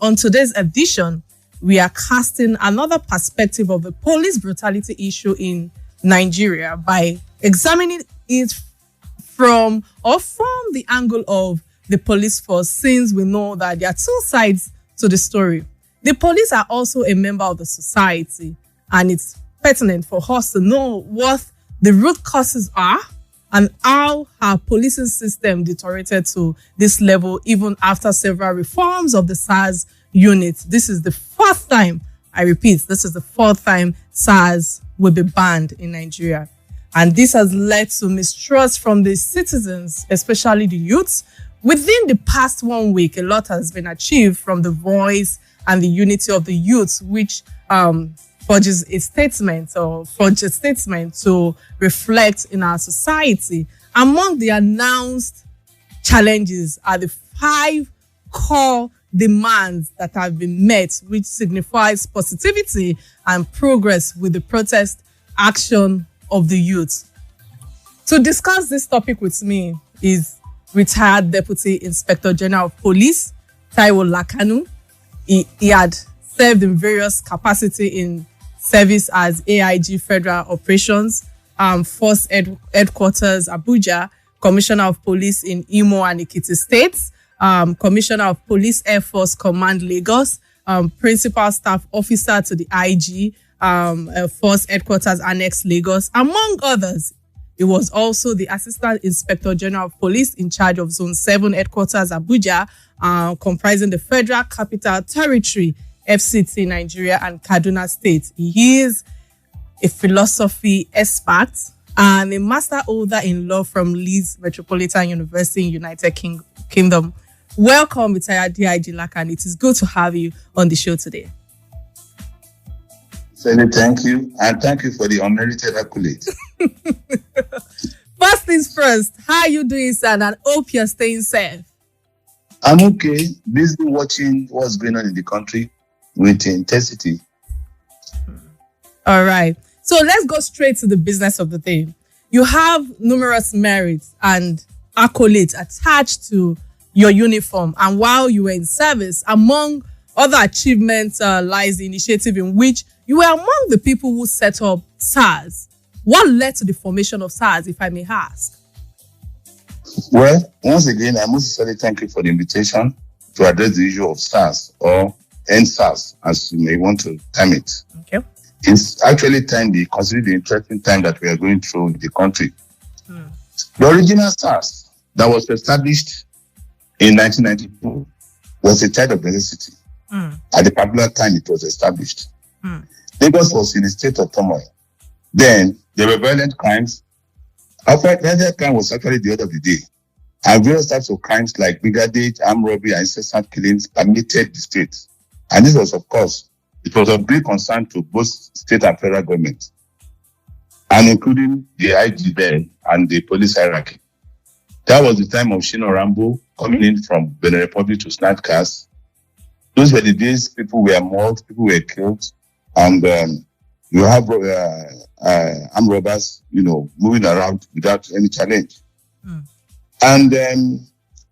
On today's edition, we are casting another perspective of the police brutality issue in Nigeria by examining it from the angle of the police force, since we know that there are two sides to the story. The police are also a member of the society, and it's pertinent for us to know what the root causes are and how our policing system deteriorated to this level even after several reforms of the SARS unit. This is the fourth time, I repeat, this is the fourth time SARS will be banned in Nigeria. And this has led to mistrust from the citizens, especially the youths. Within the past 1 week, a lot has been achieved from the voice and the unity of the youth, which forges a statement to reflect in our society. Among the announced challenges are the 5 core demands that have been met, which signifies positivity and progress with the protest action of the youth. To discuss this topic with me is retired Deputy Inspector General of Police, TAIWO LAKANU. He had served in various capacities in service as AIG Federal Operations, Force Headquarters Abuja, Commissioner of Police in Imo and Ekiti States, Commissioner of Police Air Force Command Lagos, Principal Staff Officer to the IG, Force Headquarters Annex Lagos, among others. He was also the Assistant Inspector General of Police in charge of Zone 7 Headquarters Abuja, comprising the Federal Capital Territory, FCT, Nigeria, and Kaduna State. He is a philosophy expert and a master holder in law from Leeds Metropolitan University in United Kingdom. Welcome, retired DIG LAKANU. It is good to have you on the show today. Thank you, and thank you for the unmerited accolade. First things first, how are you doing, sir? And I hope you're staying safe. I'm okay. Busy watching what's going on in the country with intensity. All right. So let's go straight to the business of the thing. You have numerous merits and accolades attached to your uniform. And while you were in service, among other achievements lies the initiative in which you were among the people who set up SARS. What led to the formation of SARS, if I may ask? Well, once again, I must sincerely thank you for the invitation to address the issue of SARS or NSARS, as you may want to term it. Okay. It's actually considered the interesting time that we are going through in the country. The original SARS that was established in 1992 was a child of necessity. At the particular time it was established. Lagos was in a state of turmoil. Then there were violent crimes. Violent crime was actually the order of the day. And various types of crimes like brigandage, armed robbery, and incessant killings permeated the state. And this was, of course, it was of great concern to both state and federal government, and including the IG then and the police hierarchy. That was the time of Shino Rambo coming in from Benin Republic to snatch cars. Those were the days people were mauled, people were killed, and you have armed robbers, moving around without any challenge. And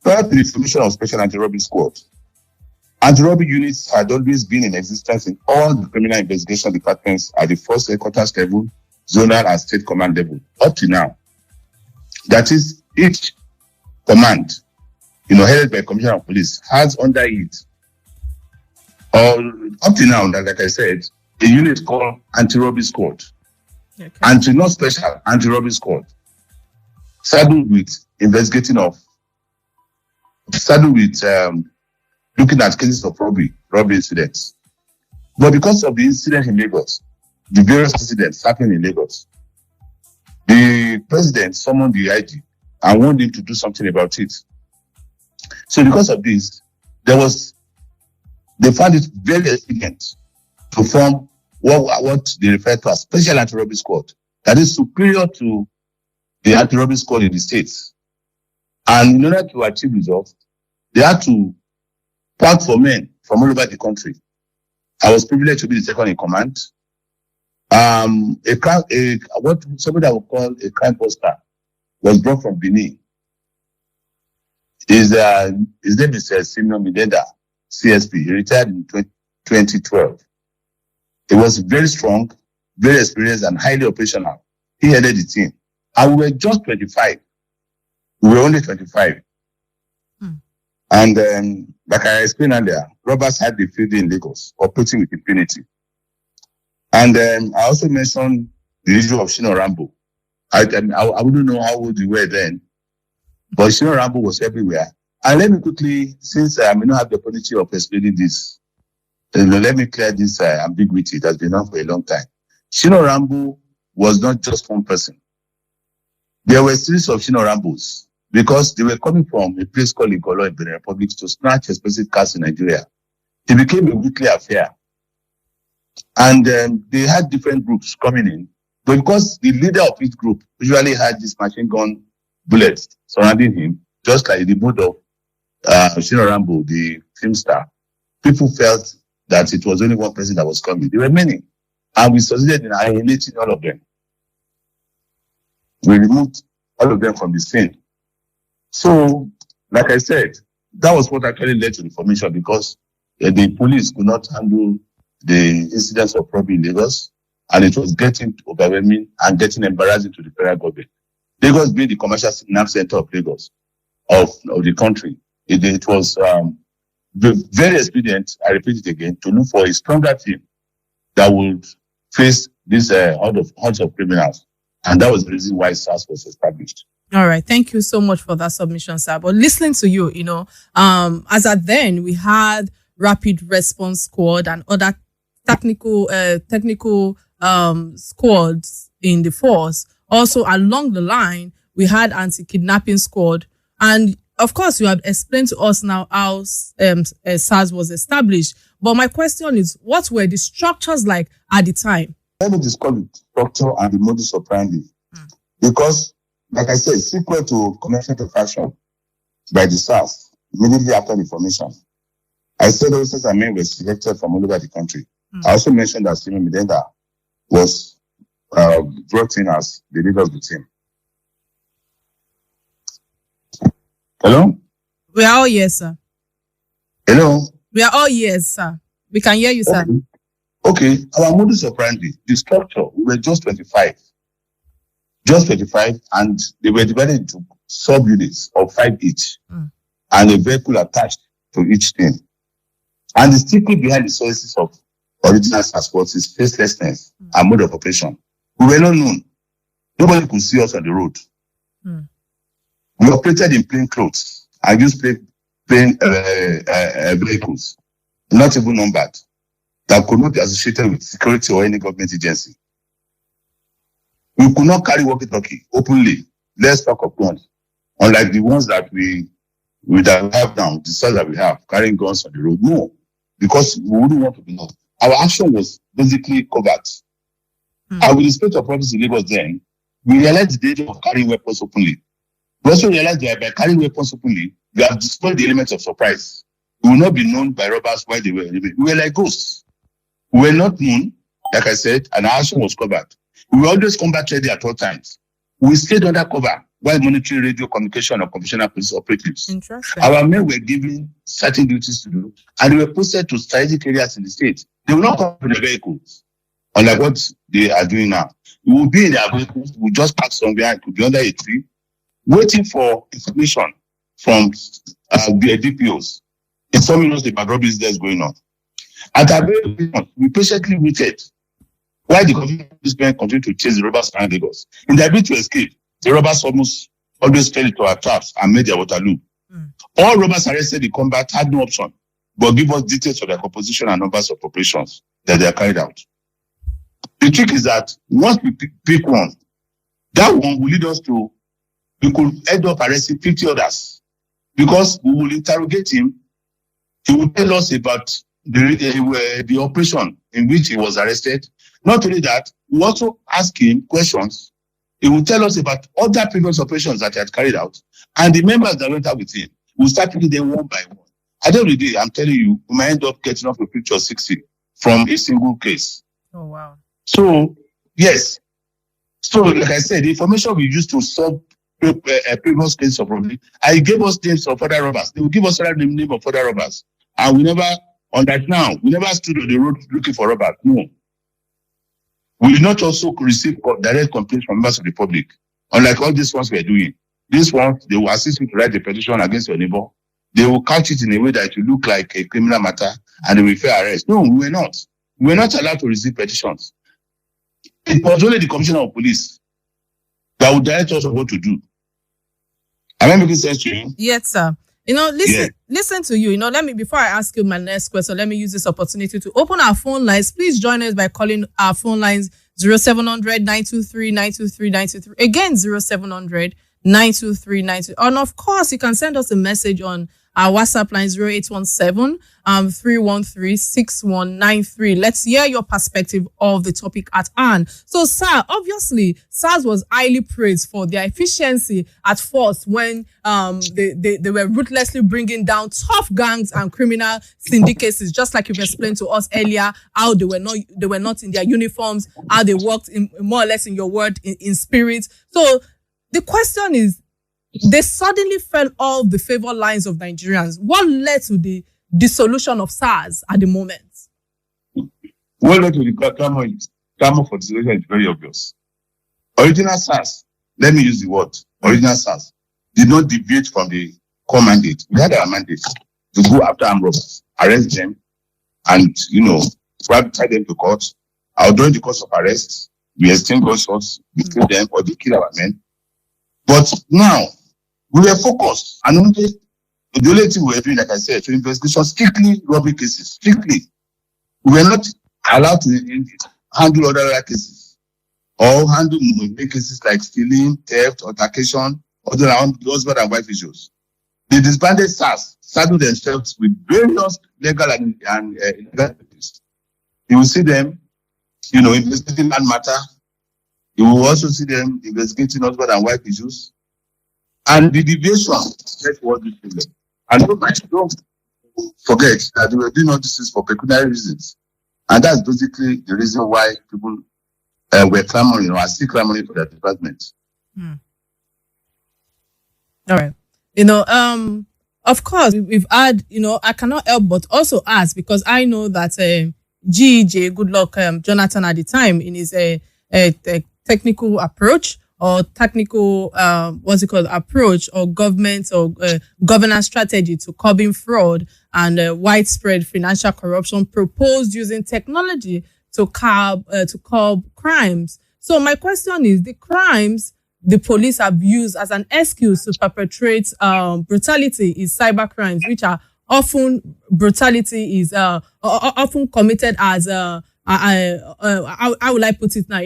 prior to the formation of Special Anti-Robbery Squad, anti-robbery units had always been in existence in all the criminal investigation departments at the Force Headquarters level, zonal and state command level, up to now. That is, each command, headed by Commissioner of Police, has under it, or up to now, like I said, a unit called Anti-Robbery Squad. Okay. Not Special Anti-Robbery Squad. Saddled with looking at cases of robbery incidents. But because of the incident in Lagos, the various incidents happening in Lagos, the president summoned the IG and wanted him to do something about it. So because of this, they found it very expedient to form what they refer to as Special Anti-Robbery Squad, that is superior to the anti-robbery squad in the states. And in order to achieve results, they had to pack for men from all over the country. I was privileged to be the second in command. What somebody I would call a crime poster was brought from Benin. His name is Simeon Midenda. CSP. He retired in 2012. He was very strong, very experienced, and highly operational. He headed the team. And we were just 25. We were only 25. And like I explained earlier, robbers had the field in Lagos, operating with impunity. And I also mentioned the issue of Shino Rambo. I wouldn't know how old you were then, but Shino Rambo was everywhere. And let me quickly, since I may not have the opportunity of explaining this, let me clear this ambiguity that's been on for a long time. Shino Rambo was not just one person. There were a series of Shino Rambos because they were coming from a place called Igolo in Benin Republic to snatch expensive cars in Nigeria. It became a weekly affair. And they had different groups coming in. But because the leader of each group usually had this machine gun bullets surrounding him, just like the mood of Shino Rambo, the film star, people felt that it was only one person that was coming. There were many. And we succeeded in annihilating all of them. We removed all of them from the scene. So, like I said, that was what actually led to the formation because the police could not handle the incidents of robbery in Lagos, and it was getting overwhelming and getting embarrassing to the federal government. Lagos being the commercial nerve center of Lagos, of the country, it was very expedient, I repeat it again, to look for a stronger team that would face this hordes of criminals. And that was the reason why SARS was established. All right. Thank you so much for that submission, sir. But listening to you, as at then, we had Rapid Response Squad and other technical squads in the force. Also, along the line, we had anti-kidnapping squad. And of course, you have explained to us now how SARS was established. But my question is, what were the structures like at the time? Let me discuss the structure and the modus operandi. Because, like I said, sequel to commencement of action by the SARS immediately after the formation, I said officers and men were selected from all over the country. I also mentioned that Simon Midenda was brought in as the leader of the team. Hello? We are all ears, sir. Hello? We are all ears, sir. We can hear you, sir. Okay. Our modus operandi, the structure, we were just 25. Just 25, and they were divided into sub-units of 5 each, and a vehicle attached to each team. And the secret behind the sources of original SARS is facelessness and mode of operation. We were not known. Nobody could see us on the road. We operated in plain clothes and used plain vehicles, not even numbered, that could not be associated with security or any government agency. We could not carry walkie-talkie openly. Let's talk of guns. Unlike the ones that we have now, the SARS that we have, carrying guns on the road. No, because we wouldn't want to be known. Our action was basically covert. And with the state of province in Lagos then, we realized the danger of carrying weapons openly. We also realized that by carrying weapons openly, we have destroyed the elements of surprise. We will not be known by robbers while they were living. We were like ghosts. We were not known, like I said, and our action was covered. We were always combat ready at all times. We stayed under cover while monitoring radio communication and conventional police operatives. Interesting. Our men were given certain duties to do, and they were posted to strategic areas in the state. They will not come in the vehicles, unlike what they are doing now. We will be in their vehicles, we will just park somewhere, it could be under a tree, waiting for information from the DPOs, informing us about robbery is going on. At our very point, we patiently waited while the government continued to chase the robbers around Lagos. In their bid to escape, the robbers almost always fell into our traps and made their water loop. All robbers arrested in combat had no option but give us details of their composition and numbers of operations that they are carried out. The trick is that once we pick one, that one will lead us to, we could end up arresting 50 others because we will interrogate him. He will tell us about the operation in which he was arrested. Not only that, we also ask him questions. He will tell us about other previous operations that he had carried out, and the members that went out with him. We'll start picking them one by one. At the end of the day, I'm telling you, we might end up getting off a picture of 60 from a single case. Oh, wow. So, yes. So, like I said, the information we used to solve previous cases of robbery, I gave us names of other robbers. They will give us other name of other robbers. And we never stood on the road looking for robbers. No. We did not also receive direct complaints from members of the public. Unlike all these ones we are doing. These ones, they will assist you to write a petition against your neighbor. They will couch it in a way that it will look like a criminal matter and they will fear arrest. No, we were not. We were not allowed to receive petitions. It was only the Commissioner of Police that would direct us on what to do. Am I making sense to you? Yes, sir. Listen to you. Before I ask you my next question, let me use this opportunity to open our phone lines. Please join us by calling our phone lines 0700 923 923 923. Again, 0700 923 923. And of course, you can send us a message on our WhatsApp line 0817 313 6193. Let's hear your perspective of the topic at hand. So, sir, obviously, SARS was highly praised for their efficiency at first when they were ruthlessly bringing down tough gangs and criminal syndicates, just like you've explained to us earlier, how they were not in their uniforms, how they worked in more or less in your word in spirit. So the question is, they suddenly fell off the favored lines of Nigerians. What led to the dissolution of SARS at the moment? What led to the clamor for dissolution is very obvious. Original SARS, let me use the word, original SARS, did not deviate from the core mandate. We had our mandate to go after armed robbers, arrest them, and, tie them to court. During the course of arrest, we exchange gunshots, we kill them, or they kill our men. But now, we were focused, and the only thing we were doing, like I said, to investigation, strictly robbery cases, strictly. We were not allowed to handle other cases, or handle cases like stealing, theft, altercation, other around husband and wife issues. The disbanded SARS saddled themselves with various legal and illegal activities. You will see them, investigating land matter. You will also see them investigating husband and wife issues. And the deviation, that's what we feel. And don't forget that we were doing all this for pecuniary reasons. And that's basically the reason why people were clamoring or are still clamoring for that department. All right. Of course, we've had, I cannot help but also ask, because I know that GEJ, Goodluck Jonathan at the time, in his technical approach, or technical, approach or government or governance strategy to curbing fraud and widespread financial corruption, proposed using technology to curb crimes. So my question is, the crimes the police have used as an excuse to perpetrate brutality is cyber crimes, which are often often committed as how will I put it now?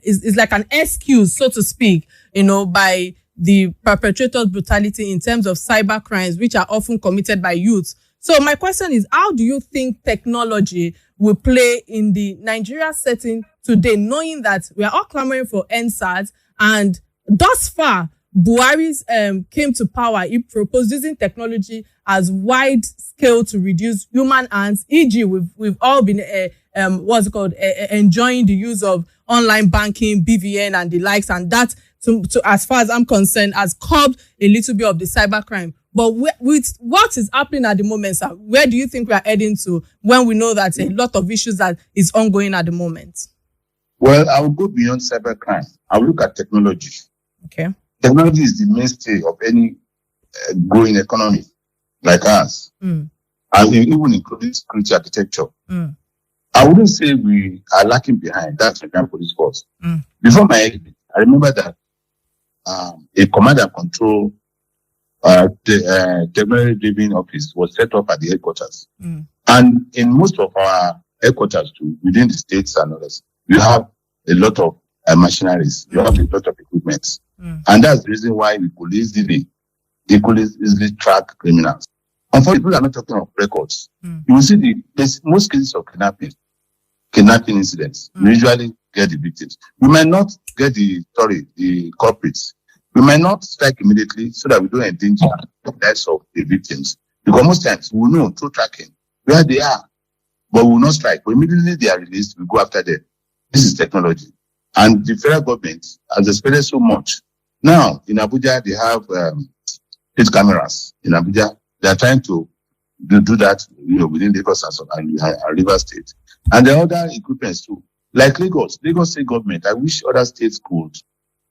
It's like an excuse, so to speak, by the perpetrators' brutality in terms of cyber crimes, which are often committed by youths. So my question is, how do you think technology will play in the Nigeria setting today, knowing that we are all clamoring for NSAS, and thus far, Buhari's came to power, he proposed using technology as wide scale to reduce human hands, e.g. we've all been enjoying the use of online banking, BVN and the likes, and that to as far as I'm concerned has curbed a little bit of the cybercrime. But with what is happening at the moment, sir, where do you think we are heading to when we know that a lot of issues that is ongoing at the moment? Well, I will go beyond cybercrime. I will look at technology. Okay. Technology is the mainstay of any growing economy like ours, and even including security architecture. I wouldn't say we are lacking behind. That's the Nigerian police force. Before my exit, I remember that a command and control technology-driven office was set up at the headquarters. And in most of our headquarters too, within the states and others, you have a lot of machineries, you have a lot of equipment. And that's the reason why we could easily track criminals. Unfortunately, people are not talking of records. You will see most cases of kidnapping incidents. We usually get the victims. We might not get the culprits. We might not strike immediately so that we don't endanger the lives of the victims. Because most times we know through tracking where they are, but we will not strike. But immediately they are released, we go after them. This is technology. And the federal government has expended so much. Now, in Abuja, they have state cameras. In Abuja, they are trying to do that, within Lagos and River State. And the other equipments too. Like Lagos state government, I wish other states could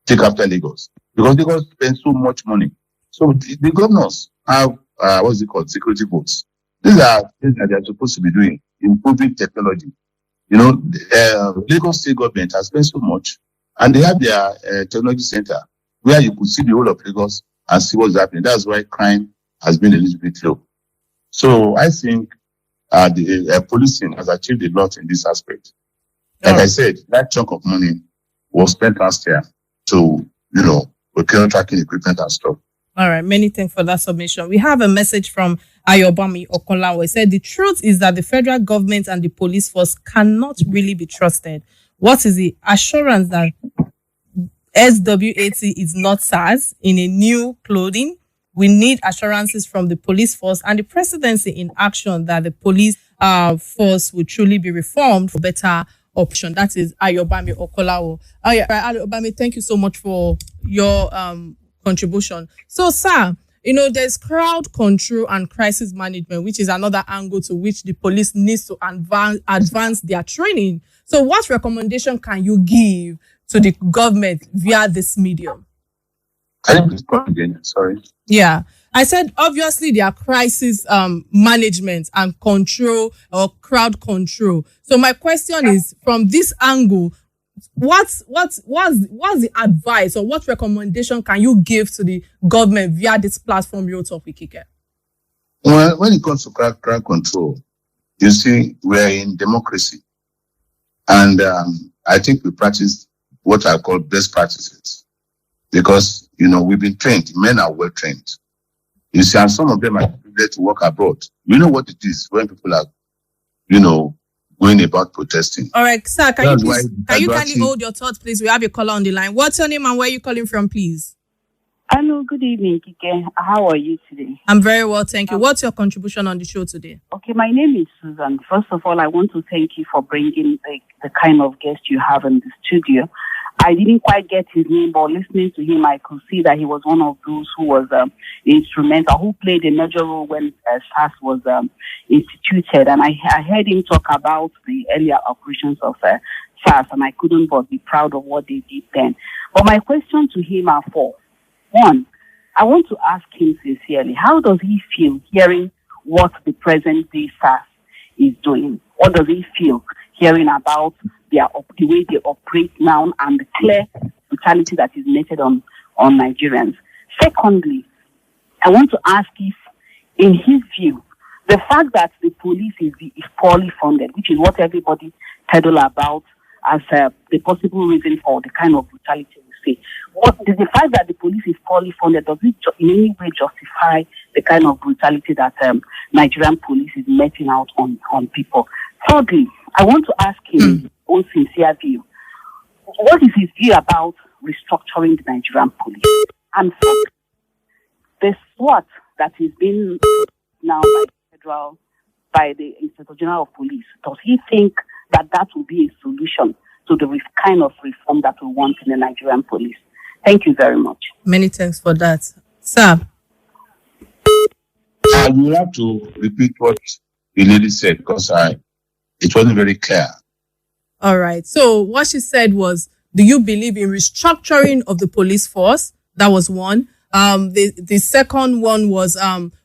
take after Lagos, because Lagos spends so much money. So the governors have, what's it called, security votes. These are things that they are supposed to be doing, improving technology. Lagos state government has spent so much, and they have their technology center where you could see the whole of Lagos and see what's happening. That's why crime has been a little bit low. So I think the policing has achieved a lot in this aspect. Like I said, that chunk of money was spent last year to, procure tracking equipment and stuff. All right. Many thanks for that submission. We have a message from Ayobami Okolawo. It said, the truth is that the federal government and the police force cannot really be trusted. What is the assurance that SWAT is not SARS in a new clothing? We need assurances from the police force and the presidency in action that the police force will truly be reformed for better option. That is Ayobami Okolawo. Ayobami, thank you so much for your contribution. So, sir, there's crowd control and crisis management, which is another angle to which the police needs to advance their training. So, what recommendation can you give to the government via this medium? Can you please come again? Sorry. Yeah. I said, obviously, there are crisis management and control or crowd control. So my question is, from this angle, what's the advice or what recommendation can you give to the government via this platform Real Talk with Kike? Well, when it comes to crowd control, you see, we're in democracy. And I think we practice what I call best practices. Because, we've been trained. Men are well trained. You see, and some of them are privileged to work abroad. You know what it is when people are, going about protesting. All right, sir, can you kindly hold your thoughts, please? We have a caller on the line. What's your name and where are you calling from, please? Hello, good evening, Kike. How are you today? I'm very well, thank you. What's your contribution on the show today? Okay, my name is Susan. First of all, I want to thank you for bringing the kind of guest you have in the studio. I didn't quite get his name, but listening to him, I could see that he was one of those who was instrumental, who played a major role when SARS was instituted. And I heard him talk about the earlier operations of SARS, and I couldn't but be proud of what they did then. But my question to him are four. One, I want to ask him sincerely, how does he feel hearing what the present day SARS is doing? What does he feel hearing about the way they operate now and the clear brutality that is meted on Nigerians? Secondly, I want to ask if, in his view, the fact that the police is poorly funded, which is what everybody peddle about as the possible reason for the kind of brutality we see, the fact that the police is poorly funded, does it in any way justify the kind of brutality that Nigerian police is meting out on people? Thirdly, I want to ask him his own sincere view. What is his view about restructuring the Nigerian police? And fourth, the SWAT that is being now by the Inspector General of Police, does he think that will be a solution to the kind of reform that we want in the Nigerian police? Thank you very much. Many thanks for that. Sir? I will have to repeat what the lady said because it wasn't very clear. All right. So what she said was, do you believe in restructuring of the police force? That was one. The second one was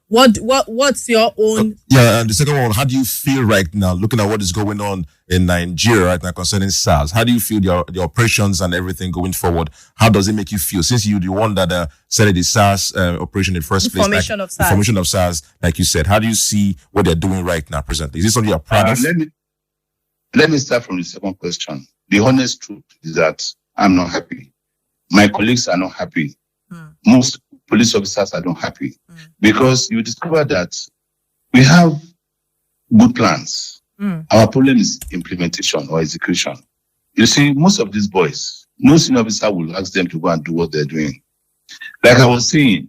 what's your own? Yeah, and the second one, how do you feel right now, looking at what is going on in Nigeria right now concerning SARS? How do you feel the operations and everything going forward? How does it make you feel? Since you're the one that said the SARS operation in the first place, formation of SARS, like you said, how do you see what they're doing right now presently? Is this something you're proud of? Let me start from the second question. The honest truth is that I'm not happy. My colleagues are not happy. Most police officers are not happy because you discover that we have good plans. Our problem is implementation or execution. You see, most of these boys, no senior officer will ask them to go and do what they're doing. Like I was saying,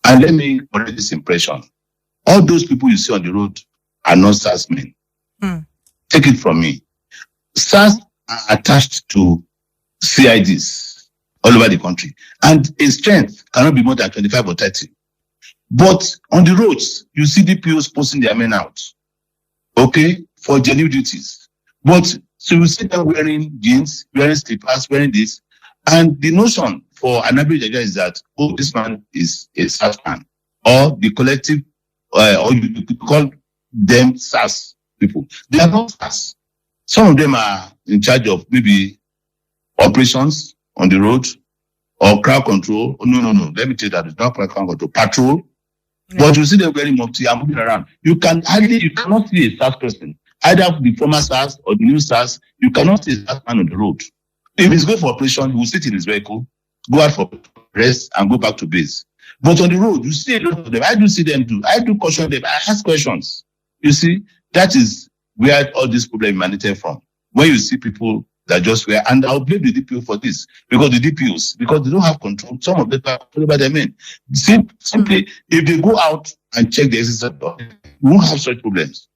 and let me correct this impression. All those people you see on the road are not SARS men. Take it from me. SARS are attached to CIDs all over the country. And its strength cannot be more than 25 or 30. But on the roads, you see DPOs posting their men out, okay, for genuine duties. But so you see them wearing jeans, wearing slippers, wearing this. And the notion for an average Nigerian is that, oh, this man is a SARS man. Or the collective, or you call them SARS people. They are not SARS. Some of them are in charge of maybe operations on the road or crowd control. Oh, no. Let me tell you that it's not crowd control. Patrol. Yeah. But you see them wearing mufti and moving around. You cannot see a SARS person. Either the former SARS or the new SARS, you cannot see a SARS man on the road. If he's going for operation, he will sit in his vehicle, go out for rest, and go back to base. But on the road, you see a lot of them. I do see them do. I do caution them. I ask questions. You see, that is where all this problem emanated from. When you see people that just wear, and I'll blame the DPO for this, because the DPOs, because they don't have control, some of them are controlled by their men. Simply, if they go out and check the exercise, we won't have such problems.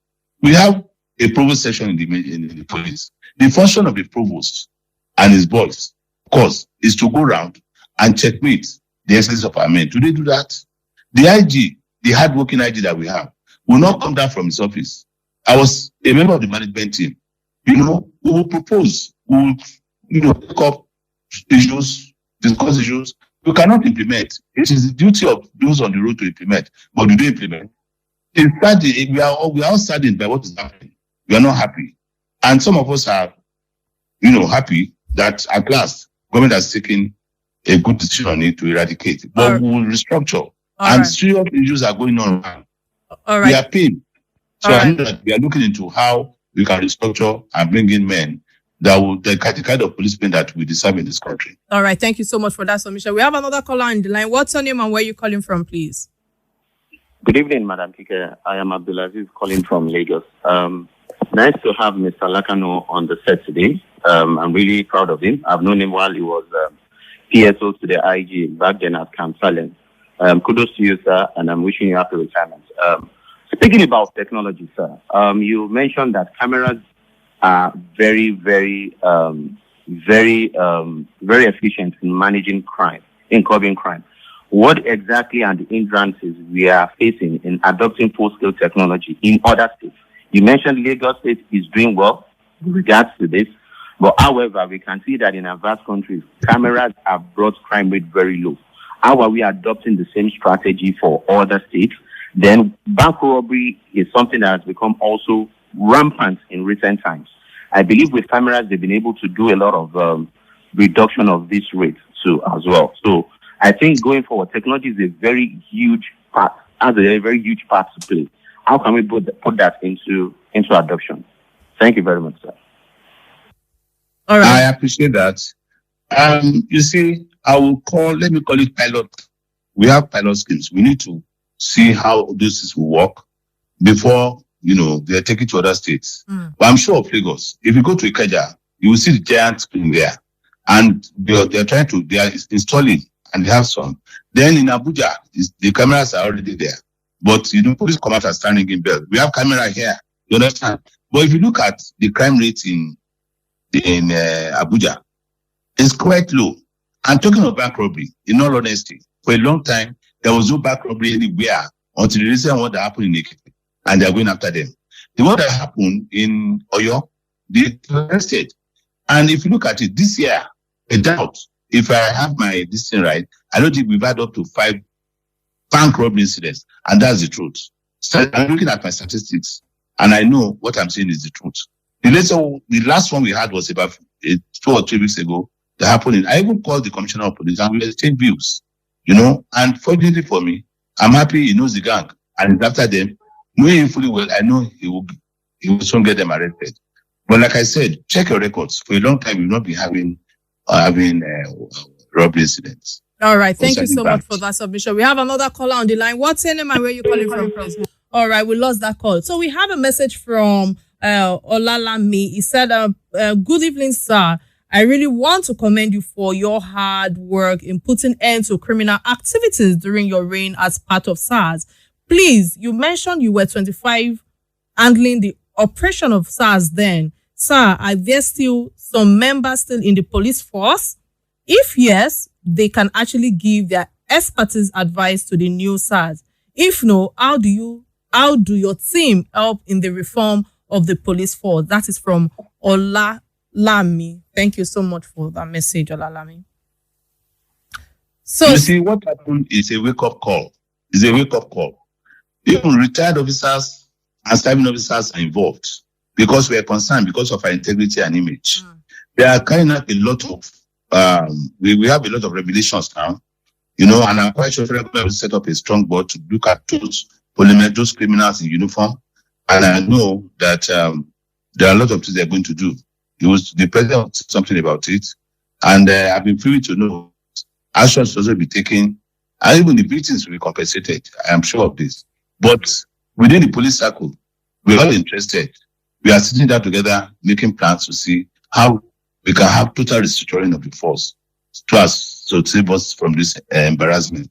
We have a provost section in the police. The function of the provost and his boys, of course, is to go around and checkmate the exercise of our men. Do they do that? The IG, the hardworking IG that we have, will not come down from his office. I was a member of the management team. We will propose, we will take up issues, discuss issues. We cannot implement. It is the duty of those on the road to implement, but do they implement? In fact, we are all saddened by what is happening. We are not happy. And some of us are, happy that at last government has taken a good decision on it to eradicate. But we will restructure. Serious issues are going on. All right. We are paid. So I know that we are looking into how we can restructure and bring in men that will the kind of policemen that we deserve in this country. All right. Thank you so much for that submission. We have another caller on the line. What's your name and where are you calling from, please? Good evening, Madam Kike. I am Abdulaziz calling from Lagos. Nice to have Mr. LAKANU on the set today. I'm really proud of him. I've known him while he was PSO to the IG back then at Camp Salem. Kudos to you, sir, and I'm wishing you happy retirement. Speaking about technology, sir, you mentioned that cameras are very, very, very efficient in managing crime, in curbing crime. What exactly are the hindrances we are facing in adopting full-scale technology in other states? You mentioned Lagos State is doing well with regards to this, but however, we can see that in our vast countries, cameras have brought crime rate very low. How are we adopting the same strategy for other states? Then bank robbery is something that has become also rampant in recent times. I believe with cameras, they've been able to do a lot of reduction of this rate too as well. So I think going forward, technology is a very huge part, has a very huge part to play. How can we put that into adoption? Thank you very much, sir. All right. I appreciate that. You see, let me call it pilot. We have pilot schemes. We need to see how this will work before, they take it to other states. But I'm sure of Lagos. If you go to Ikeja, you will see the giant screen there. And they are installing, and they have some. Then in Abuja, the cameras are already there. But, police come out and standing in bell. We have camera here. You understand? But if you look at the crime rate in Abuja, it's quite low. And talking of bank robbery, in all honesty, for a long time, there was no bank robbery anywhere until the recent one that happened in Ekiti, and they are going after them. The one that happened in Oyo, they arrested. And if you look at it, this year, I doubt, if I have my thing right, I don't think we've had up to 5 bank robbery incidents, and that's the truth. So I'm looking at my statistics, and I know what I'm saying is the truth. The last one we had was about 2 or 3 weeks ago. That happened. I even called the commissioner of police and we exchanged views, and fortunately for me, I'm happy he knows the gang and he's after them. Knowing him fully well, I know he will soon get them arrested. But like I said, check your records. For a long time, we've not been having robbery incidents. All right. Thank you so much for that submission. We have another caller on the line. What's your name and where are you calling from, please? All right. We lost that call. So we have a message from Olalami. He said, good evening, sir. I really want to commend you for your hard work in putting end to criminal activities during your reign as part of SARS. Please, you mentioned you were 25 handling the operation of SARS then. Sir, are there still some members still in the police force? If yes, they can actually give their expertise advice to the new SARS. If no, how do your team help in the reform of the police force? That is from Olalami. Thank you so much for that message, Olalami. So you see, what happened is a wake-up call. It's a wake-up call. Even retired officers and serving officers are involved because we are concerned because of our integrity and image. They are carrying out a lot of, we have a lot of revelations now, and I'm quite sure we will set up a strong board to look at those criminals in uniform. And I know that there are a lot of things they're going to do. The president said something about it. And I've been privy to know actions will also be taken, and even the victims will be compensated. I am sure of this. But within the police circle, we're all interested. We are sitting down together, making plans to see how we can have total restructuring of the force to save us from this embarrassment.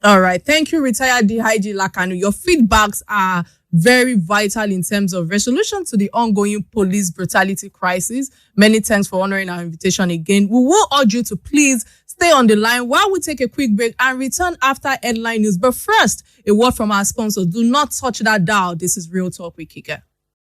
All right. Thank you, retired DIG LAKANU. Your feedbacks are very vital in terms of resolution to the ongoing police brutality crisis. Many thanks for honoring our invitation again. We will urge you to please stay on the line while we take a quick break and return after headline news. But first, a word from our sponsor. Do not touch that dial. This is Real Talk with Kika.